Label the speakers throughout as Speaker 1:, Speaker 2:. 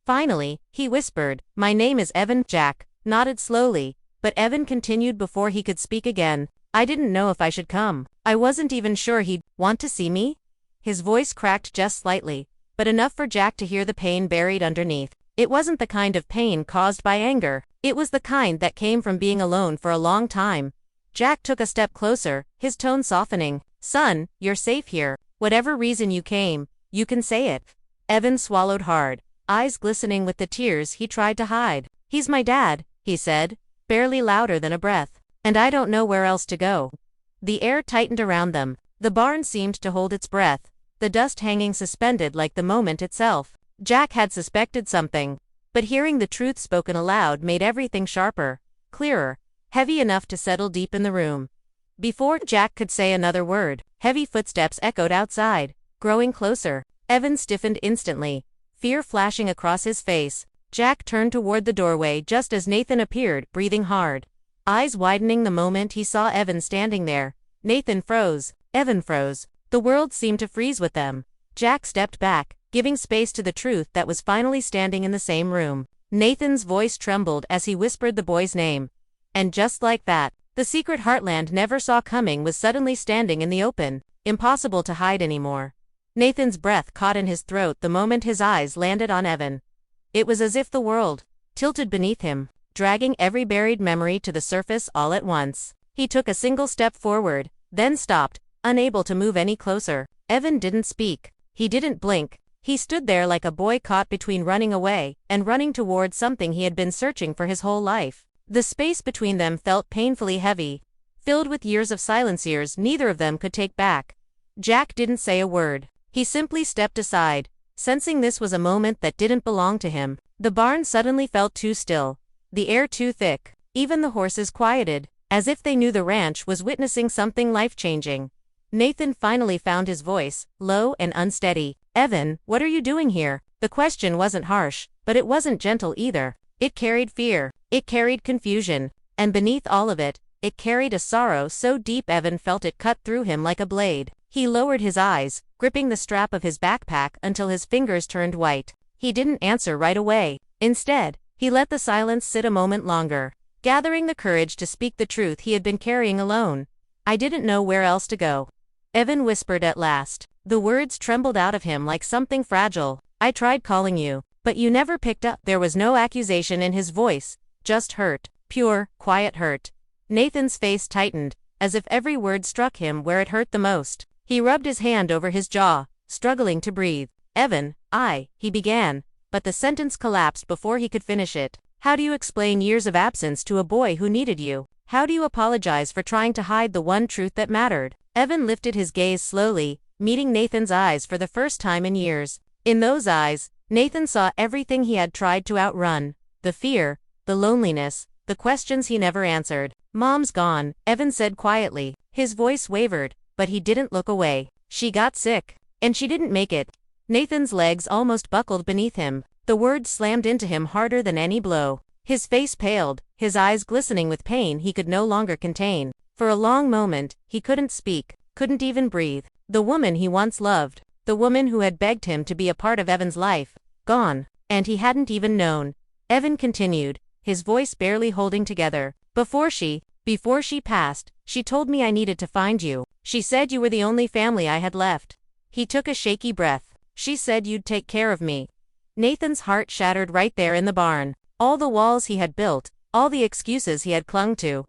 Speaker 1: Finally, he whispered, "My name is Evan." Jack nodded slowly, but Evan continued before he could speak again. "I didn't know if I should come. I wasn't even sure he'd want to see me." His voice cracked just slightly, but enough for Jack to hear the pain buried underneath. It wasn't the kind of pain caused by anger. It was the kind that came from being alone for a long time. Jack took a step closer, his tone softening. "Son, you're safe here. Whatever reason you came, you can say it." Evan swallowed hard, eyes glistening with the tears he tried to hide. "He's my dad," he said, barely louder than a breath. "And I don't know where else to go." The air tightened around them. The barn seemed to hold its breath, the dust hanging suspended like the moment itself. Jack had suspected something, but hearing the truth spoken aloud made everything sharper, clearer, heavy enough to settle deep in the room. Before Jack could say another word, heavy footsteps echoed outside, growing closer. Evan stiffened instantly, fear flashing across his face. Jack turned toward the doorway just as Nathan appeared, breathing hard, eyes widening the moment he saw Evan standing there. Nathan froze. Evan froze. The world seemed to freeze with them. Jack stepped back, giving space to the truth that was finally standing in the same room. Nathan's voice trembled as he whispered the boy's name. And just like that, the secret Heartland never saw coming was suddenly standing in the open, impossible to hide anymore. Nathan's breath caught in his throat the moment his eyes landed on Evan. It was as if the world tilted beneath him, dragging every buried memory to the surface all at once. He took a single step forward, then stopped, unable to move any closer. Evan didn't speak. He didn't blink. He stood there like a boy caught between running away and running towards something he had been searching for his whole life. The space between them felt painfully heavy, filled with years of silence, years neither of them could take back. Jack didn't say a word. He simply stepped aside, sensing this was a moment that didn't belong to him. The barn suddenly felt too still, the air too thick. Even the horses quieted, as if they knew the ranch was witnessing something life-changing. Nathan finally found his voice, low and unsteady. "Evan, what are you doing here?" The question wasn't harsh, but it wasn't gentle either. It carried fear, it carried confusion, and beneath all of it, it carried a sorrow so deep Evan felt it cut through him like a blade. He lowered his eyes, gripping the strap of his backpack until his fingers turned white. He didn't answer right away. Instead, he let the silence sit a moment longer, gathering the courage to speak the truth he had been carrying alone. "I didn't know where else to go," Evan whispered at last. The words trembled out of him like something fragile. "I tried calling you, but you never picked up." There was no accusation in his voice, just hurt, pure, quiet hurt. Nathan's face tightened, as if every word struck him where it hurt the most. He rubbed his hand over his jaw, struggling to breathe. "Evan, he began, but the sentence collapsed before he could finish it. How do you explain years of absence to a boy who needed you? How do you apologize for trying to hide the one truth that mattered?" Evan lifted his gaze slowly, meeting Nathan's eyes for the first time in years. In those eyes, Nathan saw everything he had tried to outrun: the fear, the loneliness, the questions he never answered. "Mom's gone," Evan said quietly. His voice wavered, but he didn't look away. "She got sick, and she didn't make it." Nathan's legs almost buckled beneath him. The words slammed into him harder than any blow. His face paled, his eyes glistening with pain he could no longer contain. For a long moment, he couldn't speak, couldn't even breathe. The woman he once loved, the woman who had begged him to be a part of Evan's life, gone, and he hadn't even known. Evan continued, his voice barely holding together. Before she passed, she told me I needed to find you. She said you were the only family I had left." He took a shaky breath. "She said you'd take care of me." Nathan's heart shattered right there in the barn. All the walls he had built, all the excuses he had clung to,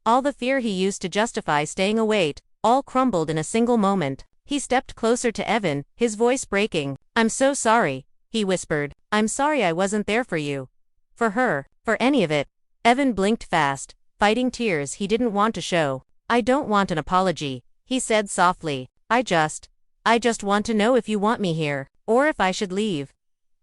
Speaker 1: all the fear he used to justify staying away, all crumbled in a single moment. He stepped closer to Evan, his voice breaking. "I'm so sorry," he whispered. "I'm sorry I wasn't there for you. For her, for any of it." Evan blinked fast, fighting tears he didn't want to show. "I don't want an apology," he said softly. I just want to know if you want me here, or if I should leave."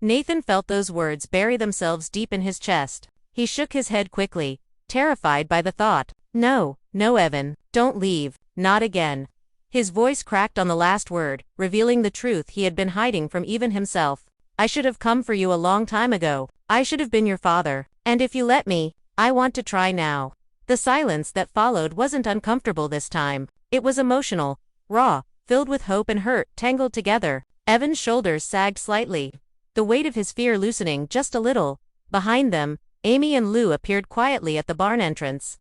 Speaker 1: Nathan felt those words bury themselves deep in his chest. He shook his head quickly, terrified by the thought. No, Evan, don't leave, not again." His voice cracked on the last word, revealing the truth he had been hiding from even himself. "I should have come for you a long time ago. I should have been your father. And if you let me, I want to try now." The silence that followed wasn't uncomfortable this time. It was emotional, raw, filled with hope and hurt tangled together. Evan's shoulders sagged slightly. the weight of his fear loosening just a little. Behind them, Amy and Lou appeared quietly at the barn entrance.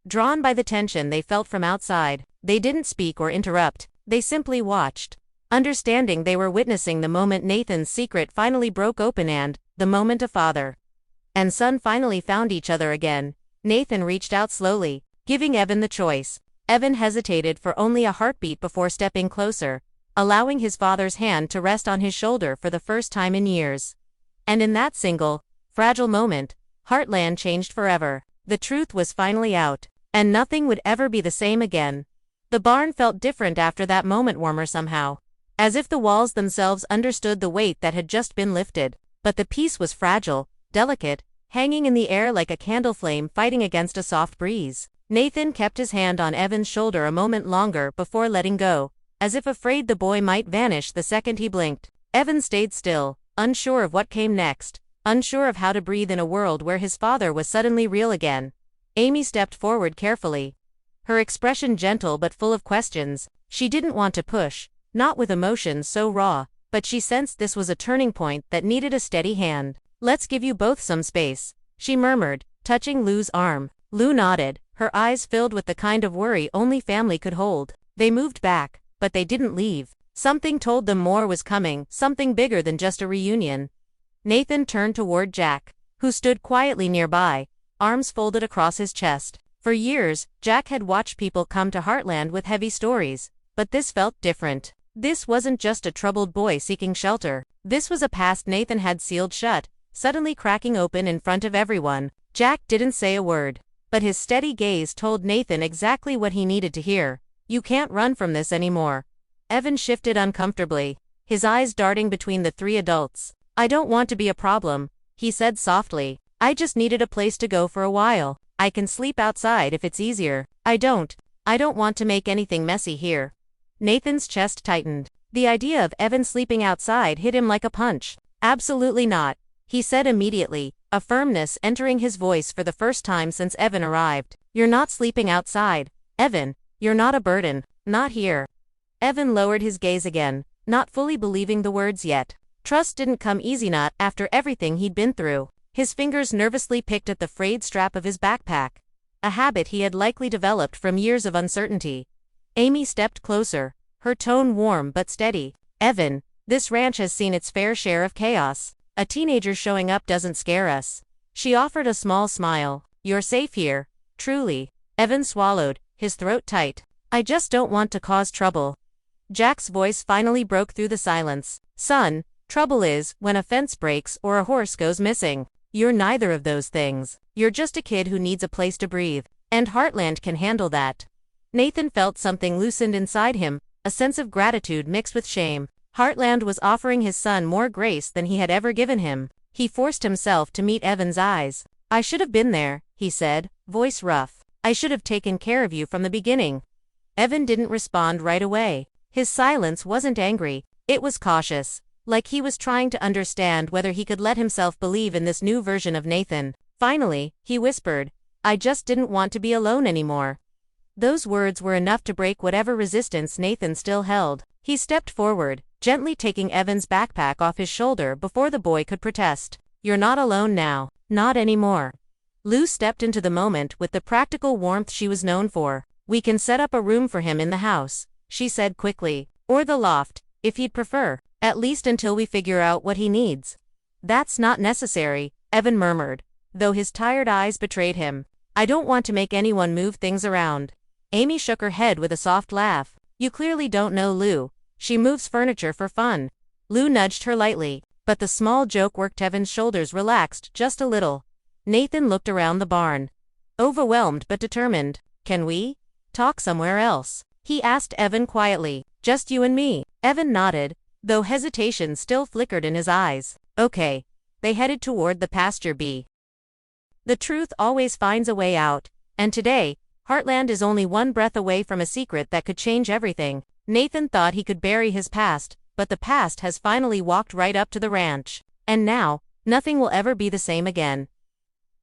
Speaker 1: Drawn by the tension they felt from outside, they didn't speak or interrupt, they simply watched. Understanding they were witnessing the moment Nathan's secret finally broke open and, the moment a father and son finally found each other again. Nathan reached out slowly, giving Evan the choice. Evan hesitated for only a heartbeat before stepping closer, allowing his father's hand to rest on his shoulder for the first time in years. And in that single, fragile moment, Heartland changed forever. The truth was finally out, and nothing would ever be the same again. The barn felt different after that moment, warmer somehow, as if the walls themselves understood the weight that had just been lifted. But the peace was fragile, delicate, hanging in the air like a candle flame fighting against a soft breeze. Nathan kept his hand on Evan's shoulder a moment longer before letting go, as if afraid the boy might vanish the second he blinked. Evan stayed still, unsure of what came next, unsure of how to breathe in a world where his father was suddenly real again. Amy stepped forward carefully, her expression gentle but full of questions. She didn't want to push, not with emotions so raw, but she sensed this was a turning point that needed a steady hand. "Let's give you both some space," she murmured, touching Lou's arm. Lou nodded, her eyes filled with the kind of worry only family could hold. They moved back, but they didn't leave. Something told them more was coming, something bigger than just a reunion. Nathan turned toward Jack, who stood quietly nearby, arms folded across his chest. For years, Jack had watched people come to Heartland with heavy stories, but this felt different. This wasn't just a troubled boy seeking shelter. This was a past Nathan had sealed shut, suddenly cracking open in front of everyone. Jack didn't say a word, but his steady gaze told Nathan exactly what he needed to hear. "You can't run from this anymore." Evan shifted uncomfortably, his eyes darting between the three adults. "I don't want to be a problem," he said softly. "I just needed a place to go for a while. I can sleep outside if it's easier. I don't want to make anything messy here." Nathan's chest tightened. The idea of Evan sleeping outside hit him like a punch. "Absolutely not," he said immediately, a firmness entering his voice for the first time since Evan arrived. "You're not sleeping outside, Evan. You're not a burden. Not here." Evan lowered his gaze again, not fully believing the words yet. Trust didn't come easy, not after everything he'd been through. His fingers nervously picked at the frayed strap of his backpack, a habit he had likely developed from years of uncertainty. Amy stepped closer, her tone warm but steady. "Evan, this ranch has seen its fair share of chaos. A teenager showing up doesn't scare us." She offered a small smile. "You're safe here, truly." Evan swallowed, his throat tight. "I just don't want to cause trouble." Jack's voice finally broke through the silence. "Son, trouble is when a fence breaks or a horse goes missing. You're neither of those things. You're just a kid who needs a place to breathe, and Heartland can handle that." Nathan felt something loosened inside him, a sense of gratitude mixed with shame. Heartland was offering his son more grace than he had ever given him. He forced himself to meet Evan's eyes. "I should have been there," he said, voice rough. "I should have taken care of you from the beginning." Evan didn't respond right away. His silence wasn't angry, it was cautious, like he was trying to understand whether he could let himself believe in this new version of Nathan. Finally, he whispered, "I just didn't want to be alone anymore." Those words were enough to break whatever resistance Nathan still held. He stepped forward, gently taking Evan's backpack off his shoulder before the boy could protest. "You're not alone now. Not anymore." Lou stepped into the moment with the practical warmth she was known for. "We can set up a room for him in the house," she said quickly. "Or the loft, if he'd prefer. At least until we figure out what he needs." "That's not necessary," Evan murmured, though his tired eyes betrayed him. "I don't want to make anyone move things around." Amy shook her head with a soft laugh. "You clearly don't know Lou. She moves furniture for fun." Lou nudged her lightly, but the small joke worked Evan's shoulders relaxed just a little. Nathan looked around the barn, overwhelmed but determined. "Can we talk somewhere else?" he asked Evan quietly. "Just you and me." Evan nodded, though hesitation still flickered in his eyes. "Okay." They headed toward the pasture bee. The truth always finds a way out, and today, Heartland is only one breath away from a secret that could change everything. Nathan thought he could bury his past, but the past has finally walked right up to the ranch. And now, nothing will ever be the same again.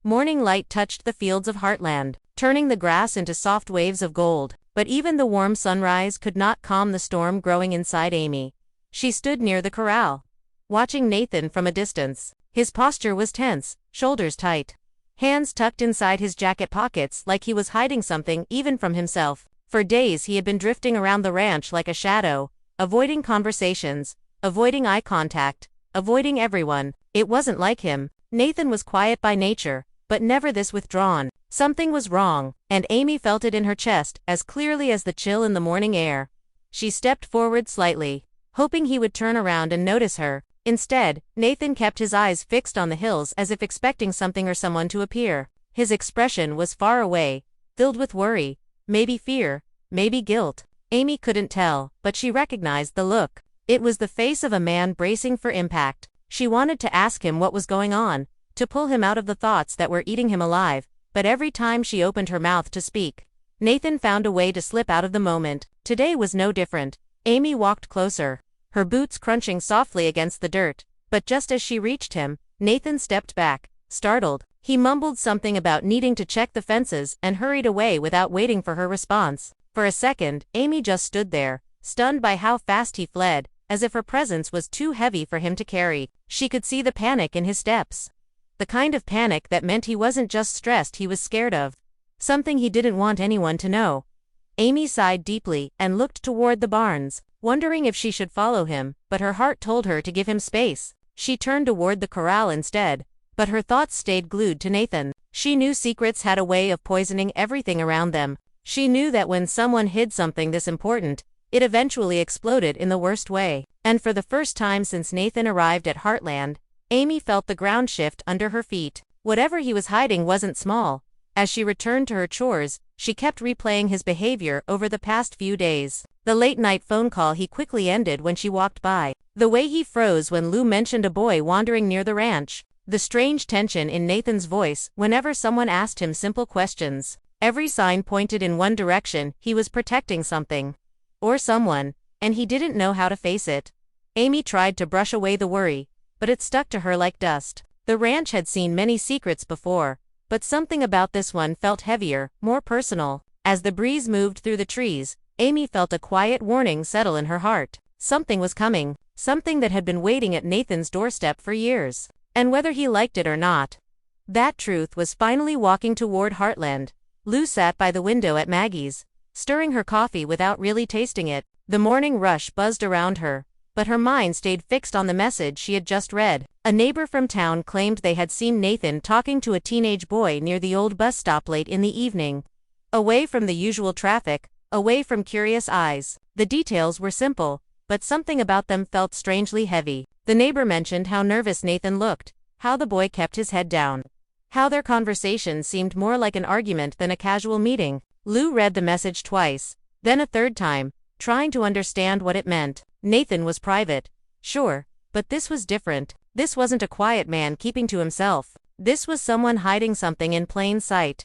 Speaker 1: Morning light touched the fields of Heartland, turning the grass into soft waves of gold, but even the warm sunrise could not calm the storm growing inside Amy. She stood near the corral, watching Nathan from a distance. His posture was tense, shoulders tight, hands tucked inside his jacket pockets like he was hiding something even from himself. For days he had been drifting around the ranch like a shadow, avoiding conversations, avoiding eye contact, avoiding everyone. It wasn't like him. Nathan was quiet by nature, but never this withdrawn. Something was wrong, and Amy felt it in her chest as clearly as the chill in the morning air. She stepped forward slightly, hoping he would turn around and notice her. Instead, Nathan kept his eyes fixed on the hills as if expecting something or someone to appear. His expression was far away, filled with worry, maybe fear, maybe guilt. Amy couldn't tell, but she recognized the look. It was the face of a man bracing for impact. She wanted to ask him what was going on, to pull him out of the thoughts that were eating him alive, but every time she opened her mouth to speak, Nathan found a way to slip out of the moment. Today was no different. Amy walked closer, her boots crunching softly against the dirt, but just as she reached him, Nathan stepped back, startled. He mumbled something about needing to check the fences and hurried away without waiting for her response. For a second, Amy just stood there, stunned by how fast he fled, as if her presence was too heavy for him to carry. She could see the panic in his steps. The kind of panic that meant he wasn't just stressed, he was scared of something he didn't want anyone to know. Amy sighed deeply and looked toward the barns, wondering if she should follow him, but her heart told her to give him space. She turned toward the corral instead, but her thoughts stayed glued to Nathan. She knew secrets had a way of poisoning everything around them. She knew that when someone hid something this important, it eventually exploded in the worst way. And for the first time since Nathan arrived at Heartland, Amy felt the ground shift under her feet. Whatever he was hiding wasn't small. As she returned to her chores, she kept replaying his behavior over the past few days. The late-night phone call he quickly ended when she walked by. The way he froze when Lou mentioned a boy wandering near the ranch. The strange tension in Nathan's voice whenever someone asked him simple questions. Every sign pointed in one direction. He was protecting something. Or someone, and he didn't know how to face it. Amy tried to brush away the worry, but it stuck to her like dust. The ranch had seen many secrets before, but something about this one felt heavier, more personal. As the breeze moved through the trees, Amy felt a quiet warning settle in her heart. Something was coming, something that had been waiting at Nathan's doorstep for years. And whether he liked it or not, that truth was finally walking toward Heartland. Lou sat by the window at Maggie's, stirring her coffee without really tasting it. The morning rush buzzed around her, but her mind stayed fixed on the message she had just read. A neighbor from town claimed they had seen Nathan talking to a teenage boy near the old bus stop late in the evening. Away from the usual traffic, away from curious eyes. The details were simple, but something about them felt strangely heavy. The neighbor mentioned how nervous Nathan looked, how the boy kept his head down, how their conversation seemed more like an argument than a casual meeting. Lou read the message twice, then a third time, trying to understand what it meant. Nathan was private, sure, but this was different. This wasn't a quiet man keeping to himself. This was someone hiding something in plain sight.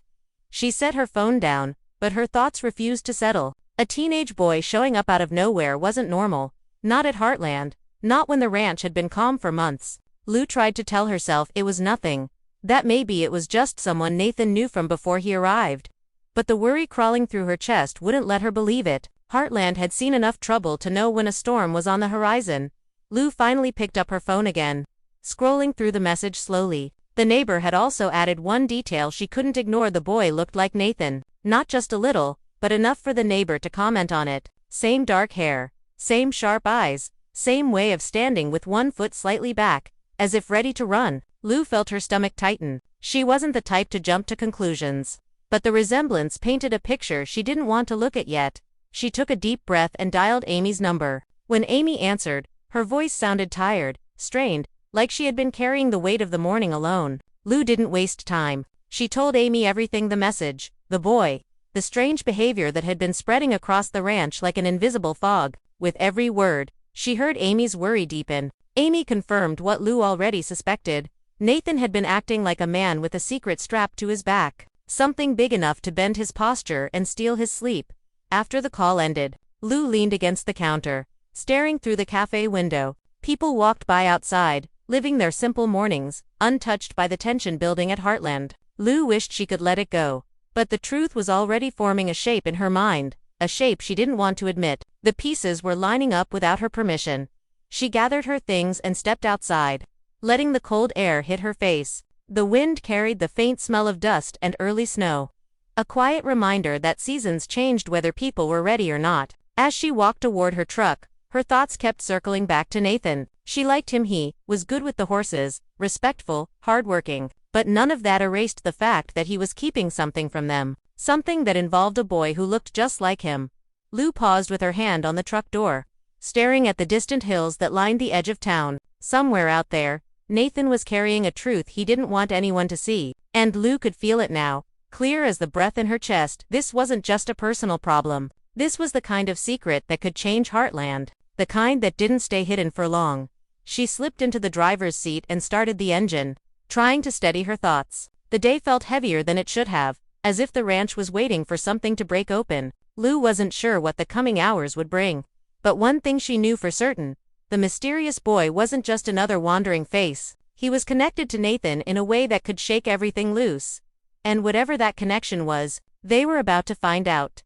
Speaker 1: She set her phone down, but her thoughts refused to settle. A teenage boy showing up out of nowhere wasn't normal. Not at Heartland. Not when the ranch had been calm for months. Lou tried to tell herself it was nothing, that maybe it was just someone Nathan knew from before he arrived. But the worry crawling through her chest wouldn't let her believe it. Heartland had seen enough trouble to know when a storm was on the horizon. Lou finally picked up her phone again, scrolling through the message slowly. The neighbor had also added one detail she couldn't ignore. The boy looked like Nathan. Not just a little, but enough for the neighbor to comment on it. Same dark hair, same sharp eyes, same way of standing with one foot slightly back, as if ready to run. Lou felt her stomach tighten. She wasn't the type to jump to conclusions, but the resemblance painted a picture she didn't want to look at yet. She took a deep breath and dialed Amy's number. When Amy answered, her voice sounded tired, strained, like she had been carrying the weight of the morning alone. Lou didn't waste time. She told Amy everything: the message, the boy, the strange behavior that had been spreading across the ranch like an invisible fog. With every word, she heard Amy's worry deepen. Amy confirmed what Lou already suspected. Nathan had been acting like a man with a secret strapped to his back. Something big enough to bend his posture and steal his sleep. After the call ended, Lou leaned against the counter, staring through the cafe window. People walked by outside, living their simple mornings, untouched by the tension building at Heartland. Lou wished she could let it go, but the truth was already forming a shape in her mind, a shape she didn't want to admit. The pieces were lining up without her permission. She gathered her things and stepped outside, letting the cold air hit her face. The wind carried the faint smell of dust and early snow. A quiet reminder that seasons changed whether people were ready or not. As she walked toward her truck, her thoughts kept circling back to Nathan. She liked him. He was good with the horses, respectful, hardworking, but none of that erased the fact that he was keeping something from them. Something that involved a boy who looked just like him. Lou paused with her hand on the truck door, staring at the distant hills that lined the edge of town. Somewhere out there, Nathan was carrying a truth he didn't want anyone to see, and Lou could feel it now, clear as the breath in her chest. This wasn't just a personal problem. This was the kind of secret that could change Heartland, the kind that didn't stay hidden for long. She slipped into the driver's seat and started the engine, trying to steady her thoughts. The day felt heavier than it should have, as if the ranch was waiting for something to break open. Lou wasn't sure what the coming hours would bring, but one thing she knew for certain: the mysterious boy wasn't just another wandering face. He was connected to Nathan in a way that could shake everything loose. And whatever that connection was, they were about to find out.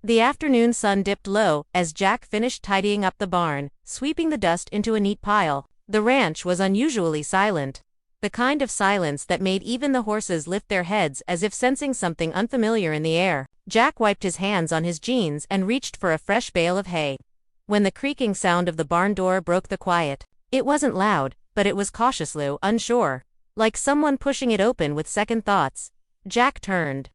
Speaker 1: The afternoon sun dipped low as Jack finished tidying up the barn, sweeping the dust into a neat pile. The ranch was unusually silent. The kind of silence that made even the horses lift their heads as if sensing something unfamiliar in the air. Jack wiped his hands on his jeans and reached for a fresh bale of hay, when the creaking sound of the barn door broke the quiet. It wasn't loud, but it was cautiously unsure, like someone pushing it open with second thoughts. Jack turned,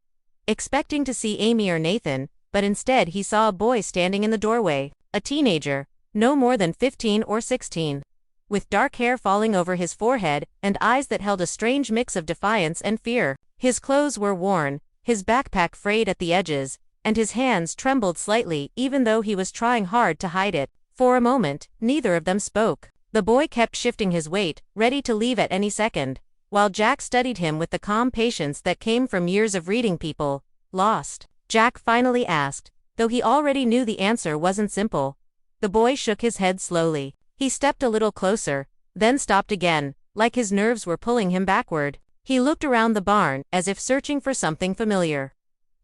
Speaker 1: expecting to see Amy or Nathan, but instead he saw a boy standing in the doorway, a teenager, no more than 15 or 16. With dark hair falling over his forehead and eyes that held a strange mix of defiance and fear. His clothes were worn, his backpack frayed at the edges, and his hands trembled slightly even though he was trying hard to hide it. For a moment, neither of them spoke. The boy kept shifting his weight, ready to leave at any second, while Jack studied him with the calm patience that came from years of reading people. Lost? Jack finally asked, though he already knew the answer wasn't simple. The boy shook his head slowly. He stepped a little closer, then stopped again, like his nerves were pulling him backward. He looked around the barn, as if searching for something familiar.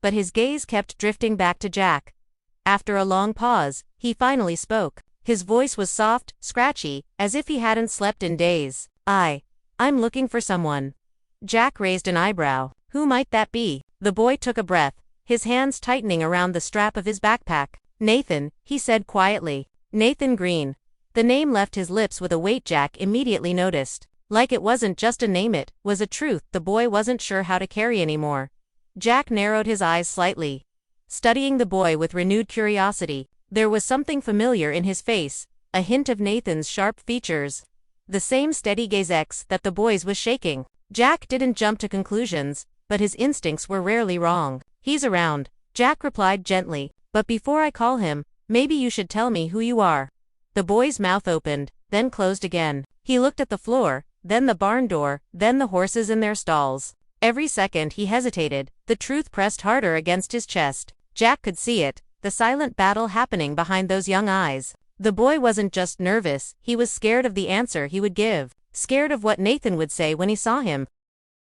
Speaker 1: But his gaze kept drifting back to Jack. After a long pause, he finally spoke. His voice was soft, scratchy, as if he hadn't slept in days. I'm looking for someone. Jack raised an eyebrow. Who might that be? The boy took a breath, his hands tightening around the strap of his backpack. Nathan, he said quietly. Nathan Green. The name left his lips with a weight Jack immediately noticed. Like it wasn't just a name, it was a truth the boy wasn't sure how to carry anymore. Jack narrowed his eyes slightly, studying the boy with renewed curiosity. There was something familiar in his face, a hint of Nathan's sharp features. The same steady gaze that the boy's was shaking. Jack didn't jump to conclusions, but his instincts were rarely wrong. He's around, Jack replied gently, but before I call him, maybe you should tell me who you are. The boy's mouth opened, then closed again. He looked at the floor, then the barn door, then the horses in their stalls. Every second he hesitated, the truth pressed harder against his chest. Jack could see it, the silent battle happening behind those young eyes. The boy wasn't just nervous, he was scared of the answer he would give, scared of what Nathan would say when he saw him,